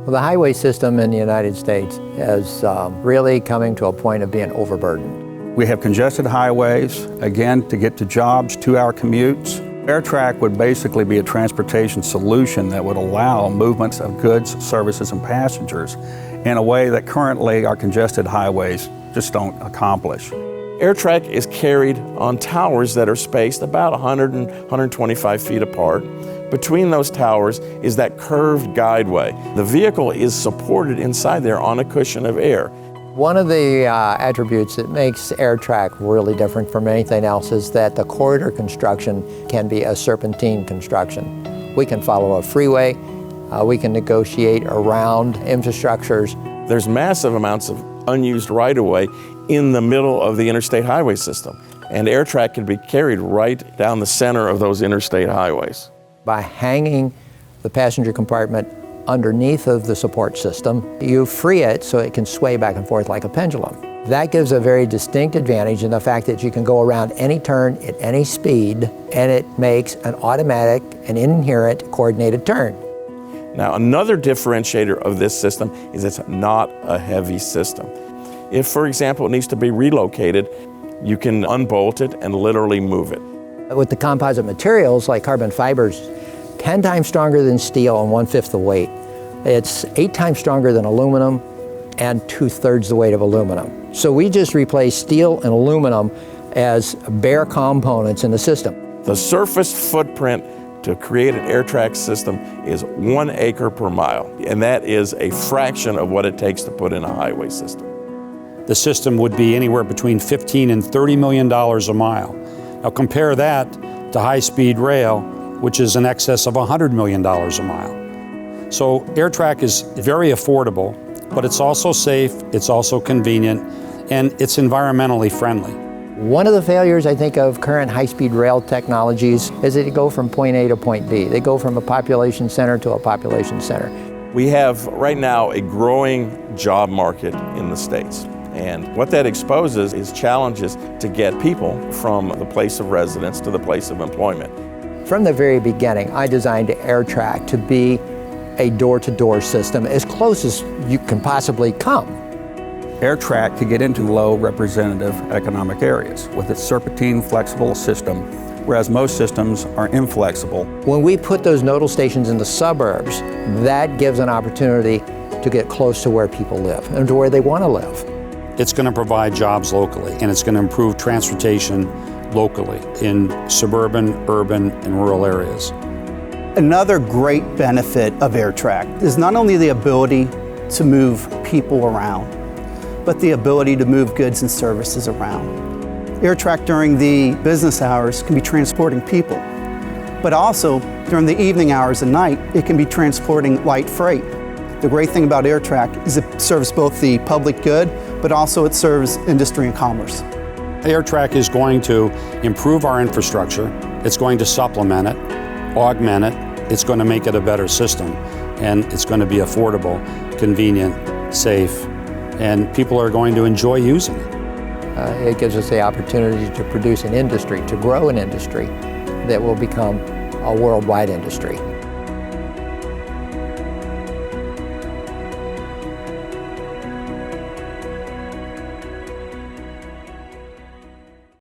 Well, the highway system in the United States is really coming to a point of being overburdened. We have congested highways, again, to get to jobs, 2-hour commutes. AirTrac would basically be a transportation solution that would allow movements of goods, services, and passengers in a way that currently our congested highways just don't accomplish. AirTrac is carried on towers that are spaced about 100 and 125 feet apart. Between those towers is that curved guideway. The vehicle is supported inside there on a cushion of air. One of the attributes that makes AirTrac really different from anything else is that the corridor construction can be a serpentine construction. We can follow a freeway, we can negotiate around infrastructures. There's massive amounts of unused right-of-way in the middle of the interstate highway system, and AirTrac can be carried right down the center of those interstate highways. By hanging the passenger compartment underneath of the support system, you free it so it can sway back and forth like a pendulum. That gives a very distinct advantage in the fact that you can go around any turn at any speed, and it makes an automatic and inherent coordinated turn. Now, another differentiator of this system is it's not a heavy system. If, for example, it needs to be relocated, you can unbolt it and literally move it. With the composite materials like carbon fibers, 10 times stronger than steel and 1/5 the weight. It's 8 times stronger than aluminum and 2/3 the weight of aluminum. So we just replace steel and aluminum as bare components in the system. The surface footprint to create an AirTrac system is 1 acre per mile, and that is a fraction of what it takes to put in a highway system. The system would be anywhere between $15 and $30 million a mile. Now compare that to high-speed rail, which is in excess of $100 million a mile. So AirTrac is very affordable, but it's also safe, it's also convenient, and it's environmentally friendly. One of the failures, I think, of current high-speed rail technologies is that they go from point A to point B. They go from a population center to a population center. We have right now a growing job market in the States. And what that exposes is challenges to get people from the place of residence to the place of employment. From the very beginning, I designed AirTrac to be a door-to-door system as close as you can possibly come. AirTrac could get into low representative economic areas with its serpentine flexible system, whereas most systems are inflexible. When we put those nodal stations in the suburbs, that gives an opportunity to get close to where people live and to where they want to live. It's going to provide jobs locally, and it's going to improve transportation locally in suburban, urban, and rural areas. Another great benefit of AirTrac is not only the ability to move people around, but the ability to move goods and services around. AirTrac during the business hours can be transporting people, but also during the evening hours and night, it can be transporting light freight. The great thing about AirTrac is it serves both the public good, but also it serves industry and commerce. AirTrac is going to improve our infrastructure, it's going to supplement it, augment it, it's going to make it a better system, and it's going to be affordable, convenient, safe, and people are going to enjoy using it. It gives us the opportunity to produce an industry, to grow an industry that will become a worldwide industry.